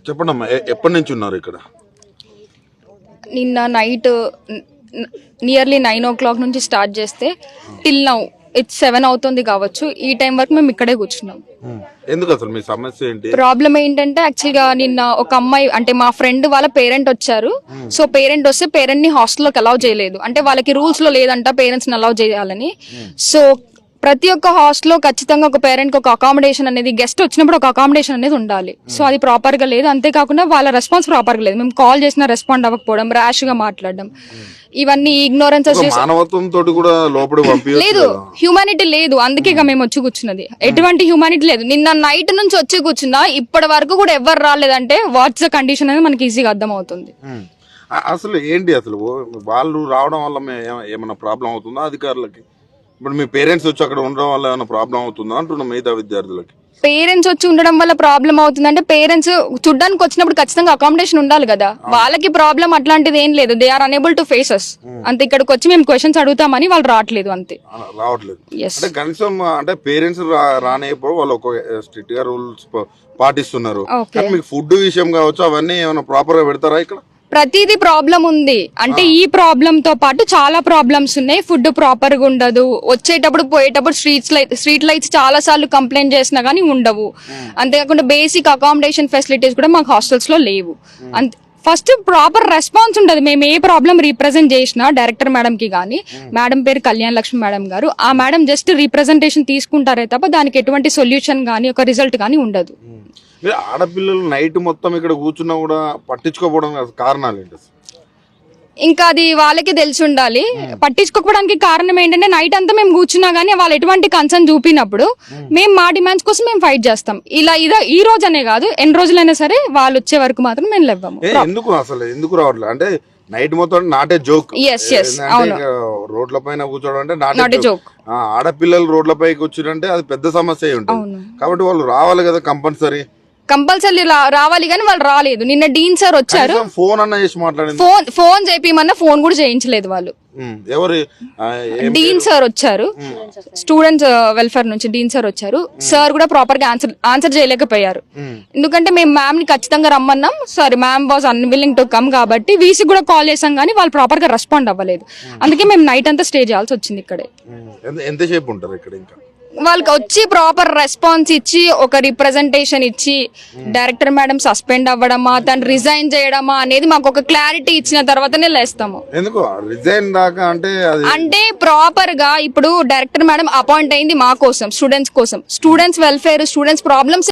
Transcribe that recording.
చెప్పండి అమ్మా, ఎప్పటి నుంచి ఉన్నారు ఇక్కడ? నిన్న నైట్ నియర్లీ 9 o'clock నుంచి స్టార్ట్ చేస్తే టిల్ నౌ ఇట్స్ 7 అవుతుంది కావచ్చు. ఈ టైం వరకు మేము ఇక్కడే కూర్చున్నాం. ఎందుకు అసలు మీ సమస్య ఏంటి? ప్రాబ్లం ఏంటంటే యాక్చువల్ గా నిన్న ఒక అమ్మాయి అంటే మా ఫ్రెండ్ వాళ్ళ పేరెంట్ వచ్చారు. సో పేరెంట్ వస్తే పేరెంట్ ని హాస్టల్లోకి అలౌ చేయలేదు. అంటే వాళ్ళకి రూల్స్ లో లేదంట పేరెంట్స్ ని అలౌ చేయాలని. సో ప్రతి ఒక్క హాస్టల్లో ఖచ్చితంగా ఒక పేరెంట్ కి ఒక అకామిడేషన్ అనేది, గెస్ట్ వచ్చినప్పుడు ఒక అకామిడేషన్ అనేది ఉండాలి. సో అది ప్రాపర్ గా లేదు. అంతేకాకుండా వాళ్ళ రెస్పాన్స్ ప్రాపర్ గా లేదు. మేము కాల్ చేసినా రెస్పాండ్ అవ్వకపోవడం, ర్యాష్ గా మాట్లాడడం, ఇవన్నీ ఇగ్నోరెన్సెస్ మానవత్వంతో కూడా లోపల లేదు. హ్యూమానిటీ లేదు. అందుకే మేము వచ్చి కూర్చున్నది. ఎటువంటి హ్యూమానిటీ లేదు. నిన్న నైట్ నుంచి వచ్చి కూర్చున్నా ఇప్పటి వరకు కూడా ఎవరు రాలేదంటే వాట్స్ ద కండిషన్ అనేది మనకి ఈజీగా అర్థం అవుతుంది. అసలు ఏంటి అసలు వాళ్ళు రావడం వల్ల ఏమైనా ప్రాబ్లం అవుతుందా అధికారులకి? ఇప్పుడు మీ పేరెంట్స్ వచ్చి అక్కడ ఉండడం వల్ల ఏమైనా ప్రాబ్లం అవుతుందా అంటున్నాం మిగతా విద్యార్థులకి. పేరెంట్స్ వచ్చి ఉండడం వల్ల ప్రాబ్లం అవుతుంది అంటే పేరెంట్స్ చూడ్డానికి వచ్చినప్పుడు ఖచ్చితంగా అకామిడేషన్ ఉండాలి కదా. వాళ్ళకి ప్రాబ్లం అట్లాంటిది ఏం లేదు. They are unable to faces. అంతే. ఇక్కడికి వచ్చి మేము క్వశ్చన్స్ అడుగుతామని వాళ్ళు రావట్లేదు. అంతే, రావట్లేదు. అంటే కనీసం అంటే పేరెంట్స్ రానేప్పుడు వాళ్ళు ఒక స్ట్రిక్ట్ గా రూల్స్ పాటిస్తున్నారు. మీకు ఫుడ్ విషయం కావచ్చు, అవన్నీ ఏమైనా ప్రాపర్ గా పెడతారా ఇక్కడ? ప్రతిదీ ప్రాబ్లం ఉంది. అంటే ఈ ప్రాబ్లం తో పాటు చాలా ప్రాబ్లమ్స్ ఉన్నాయి. ఫుడ్ ప్రాపర్ గా ఉండదు. వచ్చేటప్పుడు పోయేటప్పుడు స్ట్రీట్ లైట్స్ చాలా సార్లు కంప్లైంట్ చేసినా గానీ ఉండవు. అంతేకాకుండా బేసిక్ అకామిడేషన్ ఫెసిలిటీస్ కూడా మాకు హాస్టల్స్ లో లేవు. ఫస్ట్ ప్రాపర్ రెస్పాన్స్ ఉండదు. మేము ఏ ప్రాబ్లం రీప్రజెంట్ చేసినా డైరెక్టర్ మేడం కి గానీ, మేడం పేరు కళ్యాణ్ లక్ష్మి మేడం గారు, ఆ మేడం జస్ట్ రీప్రజెంటేషన్ తీసుకుంటారే తప్ప దానికి ఎటువంటి సొల్యూషన్ గానీ ఒక రిజల్ట్ గానీ ఉండదు. ఆడపిల్లలు నైట్ మొత్తం ఇక్కడ కూర్చున్నా కూడా పట్టించుకోకపోవడం కారణాలు ఏంటి? ఇంకా అది వాళ్ళకి తెలిసి ఉండాలి. పట్టించుకోకపోవడానికి కారణం ఏంటంటే నైట్ అంతా మేము కూర్చున్నా గానీ వాళ్ళు ఎటువంటి కన్సర్న్ చూపినప్పుడు మేము మా డిమాండ్స్ కోసం మేము ఫైట్ చేస్తాం. ఇదా ఈ రోజనే కాదు, ఎన్ని రోజులైనా సరే వాళ్ళు వచ్చే వరకు మాత్రం మేము లేవ్వము. ఎందుకు అసలు ఎందుకు రావట్లేదు అంటే నైట్ మొత్తం నాటే జోక్. రోడ్ల పైన కూర్చోవడం అంటే నాటే జోక్. ఆడపిల్లలు రోడ్లపై కూర్చుంటే అది పెద్ద సమస్య ఉంటుంది. కాబట్టి వాళ్ళు రావాలి కదా కంపల్సరీ రావాలి కానీ వాళ్ళు రాలేదు. నిన్న డీన్ సార్ వచ్చారు. ఫోన్ అన్న చేసి మాట్లాడింది. ఫోన్ చేపిమన్నా ఫోన్ కూడా చేయించలేదు వాళ్ళు. ఎవరు? డీన్ సార్ వచ్చారు. స్టూడెంట్స్ వెల్ఫేర్ నుంచి డీన్ సార్ వచ్చారు. సార్ కూడా ప్రాపర్ గా ఆన్సర్ చేయలేకపోయారు. ఎందుకంటే మేము మ్యామ్ ని ఖచ్చితంగా రమ్మన్నాం. Sorry, ma'am was unwilling to come కాబట్టి వీసీ కూడా కాల్ చేసాం కానీ వాళ్ళు ప్రాపర్ గా రెస్పాండ్ అవ్వలేదు. అందుకే మేము నైట్ అంతా స్టే చేయాల్సి వచ్చింది ఇక్కడే. ఎంతసేపు ఉంటారు ఇక్కడ? ఇంకా వాళ్ళకి వచ్చి ప్రాపర్ రెస్పాన్స్ ఇచ్చి ఒక రిప్రజెంటేషన్ ఇచ్చి డైరెక్టర్ మేడం సస్పెండ్ అవ్వడమా, తను రిజైన్ చేయడమా అనేది మాకు ఒక క్లారిటీ ఇచ్చిన తర్వాతనే లేస్తాము. ఎందుకు రిజైన్ దాకా అంటే ప్రాపర్ గా ఇప్పుడు డైరెక్టర్ మేడం అపాయింట్ అయింది మా కోసం, స్టూడెంట్స్ కోసం. Students welfare, students problems